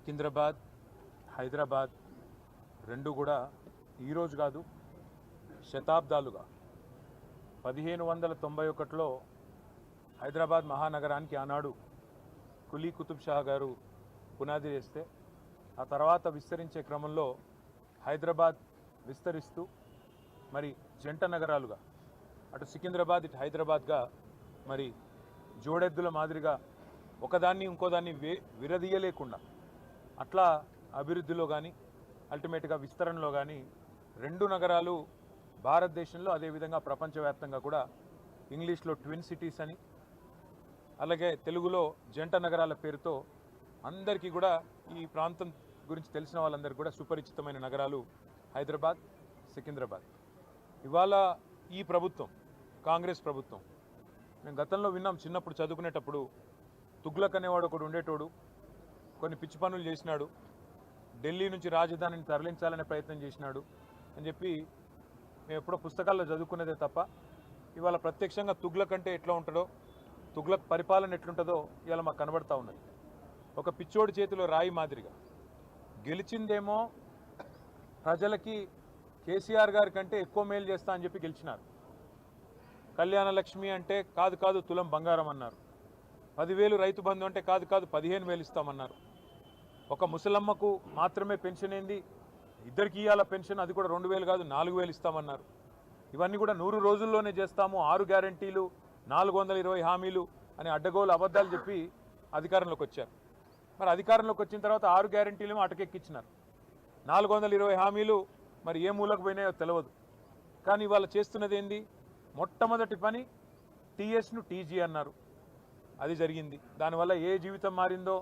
సికింద్రాబాద్ హైదరాబాద్ రెండు కూడా ఈరోజు కాదు శతాబ్దాలుగా 1591లో హైదరాబాద్ మహానగరానికి ఆనాడు కులీ కుతుబ్ షా గారు పునాది వేస్తే ఆ తర్వాత విస్తరించే క్రమంలో హైదరాబాద్ విస్తరిస్తూ మరి జంట నగరాలుగా అటు సికింద్రాబాద్ ఇటు హైదరాబాద్గా మరి జోడెద్దుల మాదిరిగా ఒకదాన్ని ఇంకోదాన్ని విరదీయలేకుండా అట్లా అభివృద్ధిలో కానీ అల్టిమేట్గా విస్తరణలో కానీ రెండు నగరాలు భారతదేశంలో అదేవిధంగా ప్రపంచవ్యాప్తంగా కూడా ఇంగ్లీష్లో ట్విన్ సిటీస్ అని అలాగే తెలుగులో జంట నగరాల పేరుతో అందరికీ కూడా ఈ ప్రాంతం గురించి తెలిసిన వాళ్ళందరికీ కూడా సుపరిచితమైన నగరాలు హైదరాబాద్ సికింద్రాబాద్. ఇవాళ ఈ ప్రభుత్వం కాంగ్రెస్ ప్రభుత్వం మేము గతంలో విన్నాం, చిన్నప్పుడు చదువుకునేటప్పుడు తుగ్లక్ అనేవాడు ఒకడు ఉండేటోడు, కొన్ని పిచ్చి పనులు చేసినాడు, ఢిల్లీ నుంచి రాజధానిని తరలించాలనే ప్రయత్నం చేసినాడు అని చెప్పి మేము ఎప్పుడో పుస్తకాల్లో చదువుకునేదే తప్ప ఇవాళ ప్రత్యక్షంగా తుగ్లక్ అంటే ఎట్లా ఉంటుందో, తుగ్లక్ పరిపాలన ఎట్లుంటుందో ఇవాళ మాకు కనబడతా ఉన్నది. ఒక పిచ్చోడి చేతిలో రాయి మాదిరిగా గెలిచిందేమో ప్రజలకి కేసీఆర్ గారి కంటే ఎక్కువ మేలు చేస్తా అని చెప్పి గెలిచినారు. కళ్యాణ లక్ష్మి అంటే కాదు కాదు తులం బంగారం అన్నారు. 10,000 రైతు బంధు అంటే కాదు కాదు 15,000 ఇస్తామన్నారు. ఒక ముసలమ్మకు మాత్రమే పెన్షన్ ఏంది, ఇద్దరికి ఇవ్వాల పెన్షన్, అది కూడా 2,000 కాదు 4,000 ఇస్తామన్నారు. ఇవన్నీ కూడా 100 రోజుల్లోనే చేస్తాము, 6 గ్యారంటీలు 420 హామీలు అని అడ్డగోలు అబద్ధాలు చెప్పి అధికారంలోకి వచ్చారు. మరి అధికారంలోకి వచ్చిన తర్వాత 6 గ్యారంటీలు అటకెక్కించినారు. 420 హామీలు మరి ఏ మూలకు పోయినాయో తెలియదు. కానీ ఇవాళ చేస్తున్నది ఏంది, మొట్టమొదటి పని టీఎస్ను టీజీ అన్నారు, అది జరిగింది. దానివల్ల ఏ జీవితం మారిందో,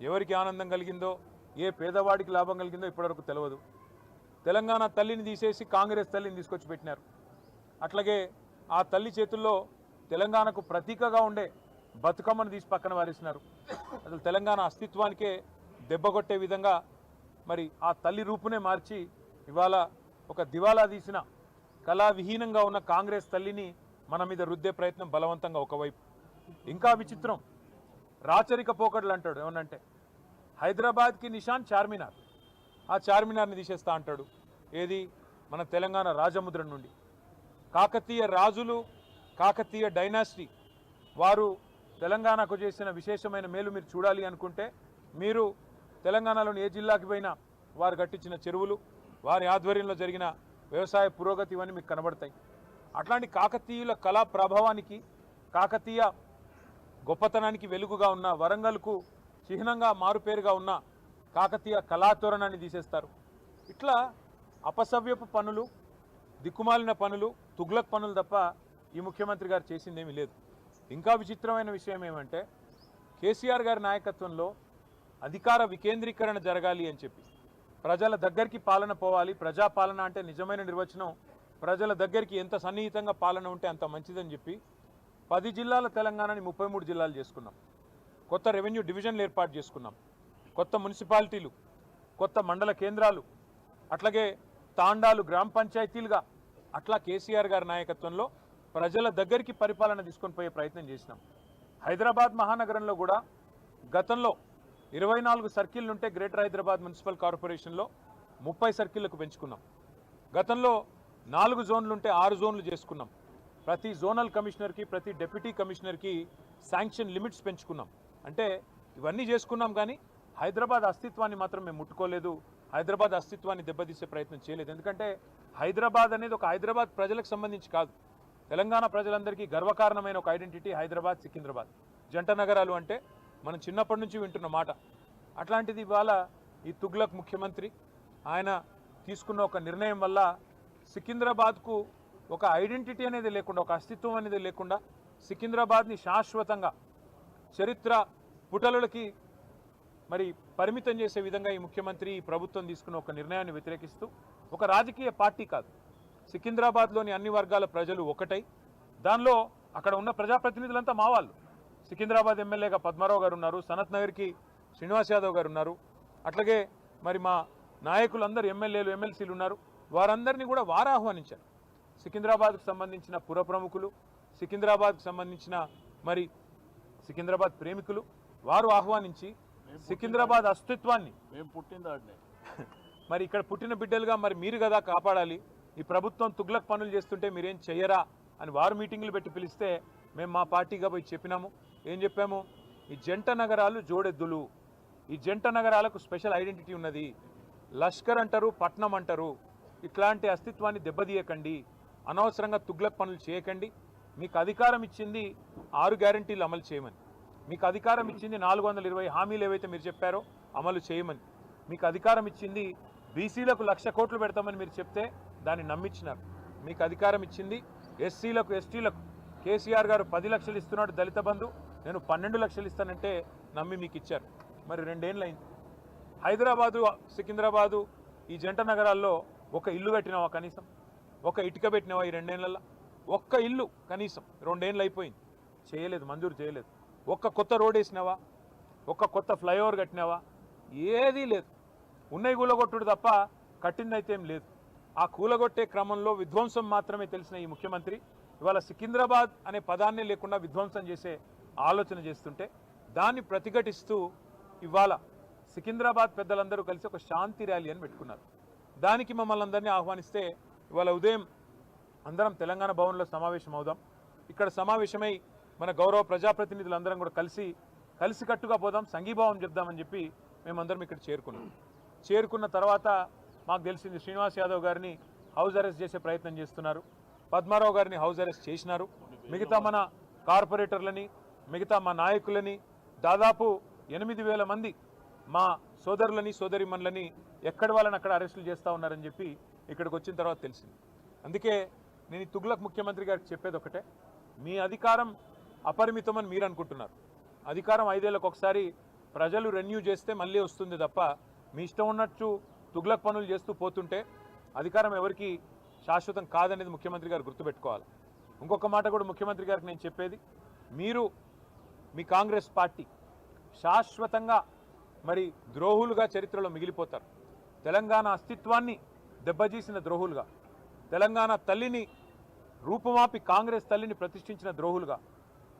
ఎవరికి ఆనందం కలిగిందో, ఏ పేదవాడికి లాభం కలిగిందో ఇప్పటివరకు తెలియదు. తెలంగాణ తల్లిని తీసేసి కాంగ్రెస్ తల్లిని తీసుకొచ్చి పెట్టినారు. అట్లాగే ఆ తల్లి చేతుల్లో తెలంగాణకు ప్రతీకగా ఉండే బతుకమ్మను తీసి పక్కన వారేసినారు. అసలు తెలంగాణ అస్తిత్వానికే దెబ్బకొట్టే విధంగా మరి ఆ తల్లి రూపునే మార్చి ఇవాళ ఒక దివాలా తీసిన కళావిహీనంగా ఉన్న కాంగ్రెస్ తల్లిని మన మీద రుద్దే ప్రయత్నం బలవంతంగా ఒకవైపు. ఇంకా విచిత్రం, రాచరిక పోకడలు అంటాడు. ఏమనంటే హైదరాబాద్కి నిషాన్ చార్మినార్, ఆ చార్మినార్ని తీసేస్తా అంటాడు. ఏది, మన తెలంగాణ రాజముద్ర నుండి. కాకతీయ రాజులు, కాకతీయ డైనాసిటీ వారు తెలంగాణకు చేసిన విశేషమైన మేలు మీరు చూడాలి అనుకుంటే మీరు తెలంగాణలోని ఏ జిల్లాకి పోయినా వారు కట్టించిన చెరువులు, వారి ఆధ్వర్యంలో జరిగిన వ్యవసాయ పురోగతి ఇవన్నీ మీకు కనబడతాయి. అట్లాంటి కాకతీయుల కళా ప్రభావానికి, కాకతీయ గొప్పతనానికి వెలుగుగా ఉన్న వరంగల్కు చిహ్నంగా మారుపేరుగా ఉన్న కాకతీయ కళాతోరణాన్ని తీసేస్తారు. ఇట్లా అపసవ్యపు పనులు, దిక్కుమాలిన పనులు, తుగ్లక్ పనులు తప్ప ఈ ముఖ్యమంత్రి గారు చేసిందేమీ లేదు. ఇంకా విచిత్రమైన విషయం ఏమంటే కేసీఆర్ గారి నాయకత్వంలో అధికార వికేంద్రీకరణ జరగాలి అని చెప్పి, ప్రజల దగ్గరికి పాలన పోవాలి. ప్రజాపాలన అంటే నిజమైన నిర్వచనం ప్రజల దగ్గరికి ఎంత సన్నిహితంగా పాలన ఉంటే అంత మంచిదని చెప్పి 10 జిల్లాల తెలంగాణని 33 జిల్లాలు చేసుకున్నాం. కొత్త రెవెన్యూ డివిజన్లు ఏర్పాటు చేసుకున్నాం, కొత్త మున్సిపాలిటీలు, కొత్త మండల కేంద్రాలు, అట్లాగే తాండాలు గ్రామ పంచాయతీలుగా అట్లా కేసీఆర్ గారి నాయకత్వంలో ప్రజల దగ్గరికి పరిపాలన తీసుకొని పోయే ప్రయత్నం చేసినాం. హైదరాబాద్ మహానగరంలో కూడా గతంలో 24 సర్కిళ్ళు ఉంటే గ్రేటర్ హైదరాబాద్ మున్సిపల్ కార్పొరేషన్లో 30 సర్కిళ్లకు పెంచుకున్నాం. గతంలో 4 జోన్లు ఉంటే 6 జోన్లు చేసుకున్నాం. ప్రతి జోనల్ కమిషనర్కి, ప్రతి డిప్యూటీ కమిషనర్కి శాంక్షన్ లిమిట్స్ పెంచుకున్నాం. అంటే ఇవన్నీ చేసుకున్నాం, కానీ హైదరాబాద్ అస్తిత్వాన్ని మాత్రం మేము ముట్టుకోలేదు. హైదరాబాద్ అస్తిత్వాన్ని దెబ్బతీసే ప్రయత్నం చేయలేదు. ఎందుకంటే హైదరాబాద్ అనేది ఒక హైదరాబాద్ ప్రజలకు సంబంధించి కాదు, తెలంగాణ ప్రజలందరికీ గర్వకారణమైన ఒక ఐడెంటిటీ హైదరాబాద్ సికింద్రాబాద్. జంట నగరాలు అంటే మనం చిన్నప్పటి నుంచి వింటున్న మాట. అట్లాంటిది ఇవాళ ఈ తుగ్లక్ ముఖ్యమంత్రి ఆయన తీసుకున్న ఒక నిర్ణయం వల్ల సికింద్రాబాద్కు ఒక ఐడెంటిటీ అనేది లేకుండా, ఒక అస్తిత్వం అనేది లేకుండా సికింద్రాబాద్ని శాశ్వతంగా చరిత్ర పుటలకి మరి పరిమితం చేసే విధంగా ఈ ముఖ్యమంత్రి, ఈ ప్రభుత్వం తీసుకున్న ఒక నిర్ణయాన్ని వ్యతిరేకిస్తూ, ఒక రాజకీయ పార్టీ కాదు, సికింద్రాబాద్లోని అన్ని వర్గాల ప్రజలు ఒకటై, దానిలో అక్కడ ఉన్న ప్రజాప్రతినిధులంతా మా వాళ్ళు. సికింద్రాబాద్ ఎమ్మెల్యేగా పద్మారావు గారు ఉన్నారు, సనత్ నగర్కి శ్రీనివాస్ యాదవ్ గారు ఉన్నారు, అట్లాగే మరి మా నాయకులందరూ ఎమ్మెల్యేలు, ఎమ్మెల్సీలు ఉన్నారు. వారందరినీ కూడా వారు ఆహ్వానించారు. సికింద్రాబాద్కు సంబంధించిన పుర ప్రముఖులు, సికింద్రాబాద్కు సంబంధించిన మరి సికింద్రాబాద్ ప్రేమికులు వారు ఆహ్వానించి సికింద్రాబాద్ అస్తిత్వాన్ని మేము పుట్టిందాడినే మరి ఇక్కడ పుట్టిన బిడ్డలుగా మరి మీరు కదా కాపాడాలి. ఈ ప్రభుత్వం తుగ్లక్ పనులు చేస్తుంటే మీరేం చెయ్యరా అని వారు మీటింగులు పెట్టి పిలిస్తే మేము మా పార్టీగా పోయి చెప్పినాము. ఏం చెప్పాము? ఈ జంట నగరాలు జోడెద్దులు, ఈ జంట నగరాలకు స్పెషల్ ఐడెంటిటీ ఉన్నది. లష్కర్ అంటారు, పట్నం అంటారు. ఇట్లాంటి అస్తిత్వాన్ని దెబ్బతీయకండి, అనవసరంగా తుగ్లక్ పనులు చేయకండి. మీకు అధికారం ఇచ్చింది 6 గ్యారంటీలు అమలు చేయమని, మీకు అధికారం ఇచ్చింది 420 హామీలు ఏవైతే మీరు చెప్పారో అమలు చేయమని, మీకు అధికారం ఇచ్చింది బీసీలకు 1,00,000 కోట్లు పెడతామని మీరు చెప్తే దాన్ని నమ్మించినారు. మీకు అధికారం ఇచ్చింది ఎస్సీలకు ఎస్టీలకు కేసీఆర్ గారు 10 లక్షలు ఇస్తున్నాడు దళిత బంధు, నేను 12 లక్షలు ఇస్తానంటే నమ్మి మీకు ఇచ్చారు. మరి 2 ఏళ్ళు అయింది. హైదరాబాదు సికింద్రాబాదు ఈ జంట నగరాల్లో ఒక ఇల్లు కట్టినావా? కనీసం ఒక ఇటుక పెట్టినావా ఈ 2 ఏళ్లలో? ఒక్క ఇల్లు కనీసం 2 ఏళ్ళు అయిపోయింది, చేయలేదు, మంజూరు చేయలేదు. ఒక్క కొత్త రోడ్ వేసినావా? ఒక్క కొత్త ఫ్లైఓవర్ కట్టినావా? ఏదీ లేదు. ఉన్నవి కూలగొట్టుడు తప్ప కట్టిందైతే ఏం లేదు. ఆ కూలగొట్టే క్రమంలో విధ్వంసం మాత్రమే తెలిసిన ఈ ముఖ్యమంత్రి ఇవాళ సికింద్రాబాద్ అనే పదాన్నే లేకుండా విధ్వంసం చేసే ఆలోచన చేస్తుంటే దాన్ని ప్రతిఘటిస్తూ ఇవాళ సికింద్రాబాద్ పెద్దలందరూ కలిసి ఒక శాంతి ర్యాలీ అని పెట్టుకున్నారు. దానికి మమ్మల్ని అందరినీ ఆహ్వానిస్తే ఇవాళ ఉదయం అందరం తెలంగాణ భవన్లో సమావేశం అవుదాం, ఇక్కడ సమావేశమై మన గౌరవ ప్రజాప్రతినిధులందరం కూడా కలిసికట్టుగా పోదాం, సంఘీభావం చెప్దామని చెప్పి మేమందరం ఇక్కడ చేరుకున్న తర్వాత మాకు తెలిసింది శ్రీనివాస్ యాదవ్ గారిని హౌస్ అరెస్ట్ చేసే ప్రయత్నం చేస్తున్నారు, పద్మారావు గారిని హౌస్ అరెస్ట్ చేసినారు, మిగతా మన కార్పొరేటర్లని, మిగతా మా నాయకులని, దాదాపు 8,000 మంది మా సోదరులని సోదరిమణులని ఎక్కడి వాళ్ళని అక్కడ అరెస్టులు చేస్తూ ఉన్నారని చెప్పి ఇక్కడికి వచ్చిన తర్వాత తెలిసింది. అందుకే నేను ఈ తుగ్లక్ ముఖ్యమంత్రి గారికి చెప్పేది ఒకటే, మీ అధికారం అపరిమితమని మీరు అనుకుంటున్నారు. అధికారం 5 ఏళ్లకు ఒకసారి ప్రజలు రెన్యూ చేస్తే మళ్ళీ వస్తుంది తప్ప మీ ఇష్టం ఉన్నట్టు తుగ్లక్ పనులు చేస్తూ పోతుంటే అధికారం ఎవరికి శాశ్వతం కాదనేది ముఖ్యమంత్రి గారు గుర్తుపెట్టుకోవాలి. ఇంకొక మాట కూడా ముఖ్యమంత్రి గారికి నేను చెప్పేది, మీరు మీ కాంగ్రెస్ పార్టీ శాశ్వతంగా మరి ద్రోహులుగా చరిత్రలో మిగిలిపోతారు. తెలంగాణ అస్తిత్వాన్ని దెబ్బతీసిన ద్రోహులుగా, తెలంగాణ తల్లిని రూపుమాపి కాంగ్రెస్ తల్లిని ప్రతిష్ఠించిన ద్రోహులుగా,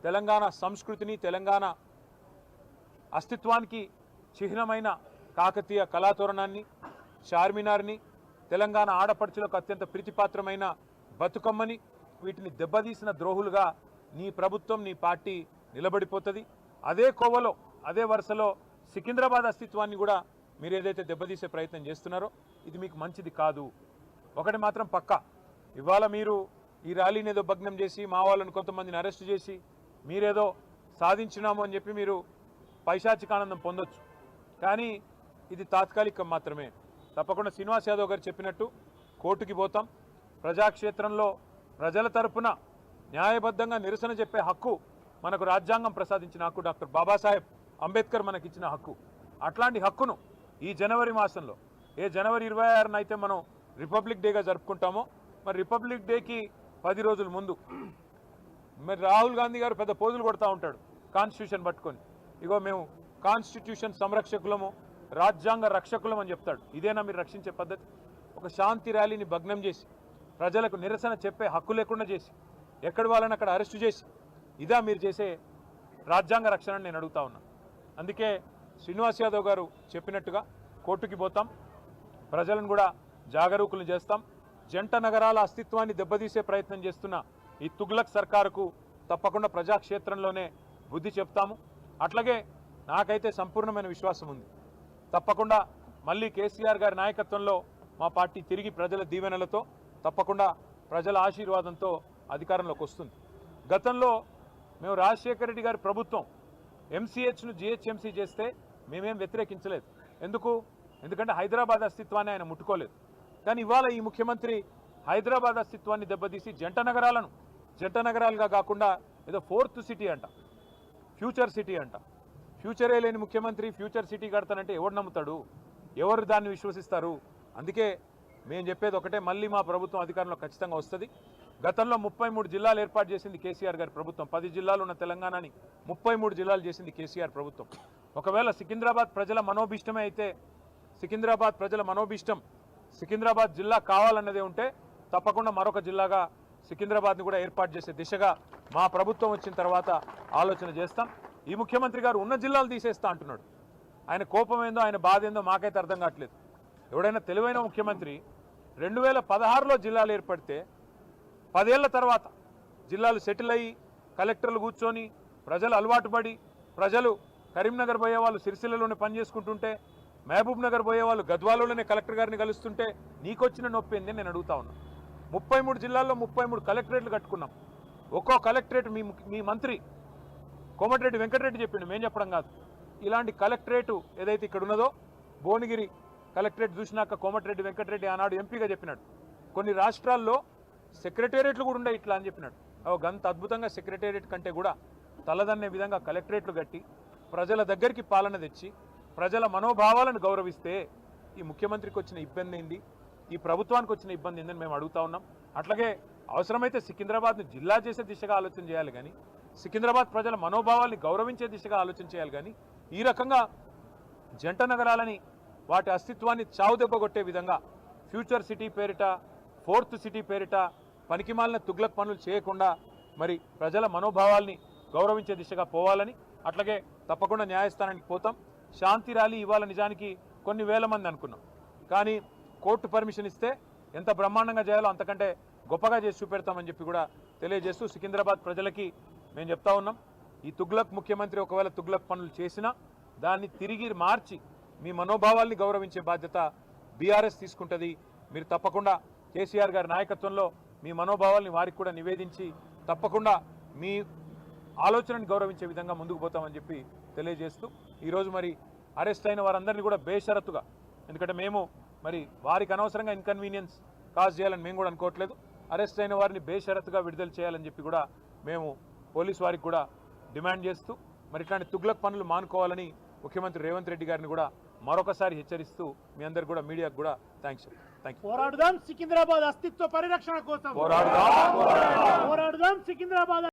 తెలంగాణ సంస్కృతిని తెలంగాణ అస్తిత్వానికి చిహ్నమైన కాకతీయ కళాతోరణాన్ని, చార్మినార్ని, తెలంగాణ ఆడపడుచులకు అత్యంత ప్రీతిపాత్రమైన బతుకమ్మని, వీటిని దెబ్బతీసిన ద్రోహులుగా నీ ప్రభుత్వం నీ పార్టీ నిలబడిపోతుంది. అదే కోవలో అదే వరుసలో సికింద్రాబాద్ అస్తిత్వాన్ని కూడా మీరు ఏదైతే దెబ్బతీసే ప్రయత్నం చేస్తున్నారో ఇది మీకు మంచిది కాదు. ఒకటి మాత్రం పక్కా, ఇవాళ మీరు ఈ ర్యాలీని ఏదో భగ్నం చేసి మా వాళ్ళని కొంతమందిని అరెస్ట్ చేసి మీరేదో సాధించినాము అని చెప్పి మీరు పైశాచికానందం పొందొచ్చు, కానీ ఇది తాత్కాలికం మాత్రమే. తప్పకుండా శ్రీనివాస్ యాదవ్ గారు చెప్పినట్టు కోర్టుకి పోతాం. ప్రజాక్షేత్రంలో ప్రజల తరపున న్యాయబద్ధంగా నిరసన చెప్పే హక్కు మనకు రాజ్యాంగం ప్రసాదించిన హక్కు, డాక్టర్ బాబాసాహెబ్ అంబేద్కర్ మనకిచ్చిన హక్కు. అట్లాంటి హక్కును ఈ జనవరి మాసంలో ఏ జనవరి 26న అయితే మనం రిపబ్లిక్ డేగా జరుపుకుంటామో, మరి రిపబ్లిక్ డేకి 10 రోజుల ముందు మరి రాహుల్ గాంధీ గారు పెద్ద పోజులు కొడతా ఉంటాడు కాన్స్టిట్యూషన్ పట్టుకొని, ఇగో మేము కాన్స్టిట్యూషన్ సంరక్షకులము రాజ్యాంగ రక్షకులం అని చెప్తాడు. ఇదేనా మీరు రక్షించే పద్ధతి? ఒక శాంతి ర్యాలీని భగ్నం చేసి ప్రజలకు నిరసన చెప్పే హక్కు లేకుండా చేసి ఎక్కడి వాళ్ళని అక్కడ అరెస్టు చేసి ఇదా మీరు చేసే రాజ్యాంగ రక్షణ నేను అడుగుతా ఉన్నా. అందుకే శ్రీనివాస్ యాదవ్ గారు చెప్పినట్టుగా కోర్టుకి పోతాం, ప్రజలను కూడా జాగరూకులు చేస్తాం. జంట నగరాల అస్తిత్వాన్ని దెబ్బతీసే ప్రయత్నం చేస్తున్న ఈ తుగ్లక్ సర్కారుకు తప్పకుండా ప్రజాక్షేత్రంలోనే బుద్ధి చెప్తాము. అట్లాగే నాకైతే సంపూర్ణమైన విశ్వాసం ఉంది, తప్పకుండా మళ్ళీ కేసీఆర్ గారి నాయకత్వంలో మా పార్టీ తిరిగి ప్రజల దీవెనలతో తప్పకుండా ప్రజల ఆశీర్వాదంతో అధికారంలోకి వస్తుంది. గతంలో మేము రాజశేఖర రెడ్డి గారి ప్రభుత్వం ఎంసీహెచ్ను జిహెచ్ఎంసీ చేస్తే మేమేం వ్యతిరేకించలేదు. ఎందుకంటే హైదరాబాద్ అస్తిత్వాన్ని ఆయన ముట్టుకోలేదు. కానీ ఇవాళ ఈ ముఖ్యమంత్రి హైదరాబాద్ అస్తిత్వాన్ని దెబ్బతీసి జంట నగరాలుగా కాకుండా ఏదో 4th సిటీ అంట, ఫ్యూచర్ సిటీ అంట. ఫ్యూచరే లేని ముఖ్యమంత్రి ఫ్యూచర్ సిటీ కడతానంటే ఎవరు నమ్ముతాడు? ఎవరు దాన్ని విశ్వసిస్తారు? అందుకే మేము చెప్పేది ఒకటే, మళ్ళీ మా ప్రభుత్వం అధికారంలో ఖచ్చితంగా వస్తుంది. గతంలో 33 జిల్లాలు ఏర్పాటు చేసింది కేసీఆర్ గారి ప్రభుత్వం. 10 జిల్లాలు ఉన్న తెలంగాణని 33 జిల్లాలు చేసింది కేసీఆర్ ప్రభుత్వం. ఒకవేళ సికింద్రాబాద్ ప్రజల మనోభీష్టమే అయితే, సికింద్రాబాద్ ప్రజల మనోభీష్టం సికింద్రాబాద్ జిల్లా కావాలన్నదే ఉంటే తప్పకుండా మరొక జిల్లాగా సికింద్రాబాద్ని కూడా ఏర్పాటు చేసే దిశగా మా ప్రభుత్వం వచ్చిన తర్వాత ఆలోచన చేస్తాం. ఈ ముఖ్యమంత్రి గారు ఉన్న జిల్లాలు తీసేస్తా అంటున్నాడు. ఆయన కోపం ఏందో ఆయన బాధ ఏందో మాకైతే అర్థం కావట్లేదు. ఎవడైనా తెలివైన ముఖ్యమంత్రి 2016లో జిల్లాలు ఏర్పడితే 10 ఏళ్ల తర్వాత జిల్లాలు సెటిల్ అయ్యి కలెక్టర్లు కూర్చొని ప్రజలు అలవాటు పడి ప్రజలు కరీంనగర్ పోయే వాళ్ళు సిరిసిల్లలోనే పని చేసుకుంటుంటే మహబూబ్ నగర్ పోయే వాళ్ళు గద్వాలలోనే కలెక్టర్ గారిని కలుస్తుంటే నీకొచ్చిన నొప్పి ఏంది నేను అడుగుతా ఉన్నా. 33 జిల్లాల్లో 33 కలెక్టరేట్లు కట్టుకున్నాం. ఒక్కో కలెక్టరేట్ మీ మంత్రి కోమటిరెడ్డి వెంకటరెడ్డి చెప్పిండు, మేము చెప్పడం కాదు. ఇలాంటి కలెక్టరేటు ఏదైతే ఇక్కడ ఉన్నదో భువనగిరి కలెక్టరేట్ చూసినాక కోమటిరెడ్డి వెంకటరెడ్డి ఆనాడు ఎంపీగా చెప్పినాడు కొన్ని రాష్ట్రాల్లో సెక్రటేరియట్లు కూడా ఉండే ఇట్లా అని చెప్పినాడు. గంత అద్భుతంగా సెక్రటేరియట్ కంటే కూడా తలదన్నే విధంగా కలెక్టరేట్లు కట్టి ప్రజల దగ్గరికి పాలన తెచ్చి ప్రజల మనోభావాలను గౌరవిస్తే ఈ ముఖ్యమంత్రికి వచ్చిన ఇబ్బంది ఏంది, ఈ ప్రభుత్వానికి వచ్చిన ఇబ్బంది ఏందని మేము అడుగుతా ఉన్నాం. అట్లాగే అవసరమైతే సికింద్రాబాద్ను జిల్లా చేసే దిశగా ఆలోచన చేయాలి కానీ సికింద్రాబాద్ ప్రజల మనోభావాల్ని గౌరవించే దిశగా ఆలోచన చేయాలి కానీ ఈ రకంగా జంట నగరాలని వాటి అస్తిత్వాన్ని చావుదెబ్బగొట్టే విధంగా ఫ్యూచర్ సిటీ పేరిట 4th సిటీ పేరిట పనికిమాలిన తుగ్లక్ పనులు చేయకుండా మరి ప్రజల మనోభావాల్ని గౌరవించే దిశగా పోవాలని అట్లాగే తప్పకుండా న్యాయస్థానానికి పోతాం. శాంతి ర్యాలీ ఇవాళ నిజానికి కొన్ని వేల మంది అనుకున్నాం కానీ కోర్టు పర్మిషన్ ఇస్తే ఎంత బ్రహ్మాండంగా చేయాలో అంతకంటే గొప్పగా చేసి చూపెడతామని చెప్పి కూడా తెలియజేస్తూ సికింద్రాబాద్ ప్రజలకి మేము చెప్తా ఉన్నాం, ఈ తుగ్లక్ ముఖ్యమంత్రి ఒకవేళ తుగ్లక్ పనులు చేసినా దాన్ని తిరిగి మార్చి మీ మనోభావాల్ని గౌరవించే బాధ్యత బీఆర్ఎస్ తీసుకుంటుంది. మీరు తప్పకుండా కేసీఆర్ గారి నాయకత్వంలో మీ మనోభావాల్ని వారికి కూడా నివేదించి తప్పకుండా మీ ఆలోచనని గౌరవించే విధంగా ముందుకు పోతామని చెప్పి తెలియజేస్తూ ఈరోజు మరి అరెస్ట్ అయిన వారందరినీ కూడా బేషరతుగా, ఎందుకంటే మేము మరి వారికి అనవసరంగా ఇన్కన్వీనియన్స్ కాజ్ చేయాలని మేము కూడా అనుకోవట్లేదు, అరెస్ట్ అయిన వారిని బేషరతుగా విడుదల చేయాలని చెప్పి కూడా మేము పోలీసు వారికి కూడా డిమాండ్ చేస్తూ మరి ఇట్లాంటి తుగ్లక్ పనులు మానుకోవాలని ముఖ్యమంత్రి రేవంత్ రెడ్డి గారిని కూడా మరొకసారి హెచ్చరిస్తూ మీ అందరు కూడా మీడియాకు కూడా థ్యాంక్ యూ. పోరాడుదాం సికింద్రాబాద్ అస్తిత్వ పరిరక్షణ కోసం, పోరాడుదాం సికింద్రాబాద్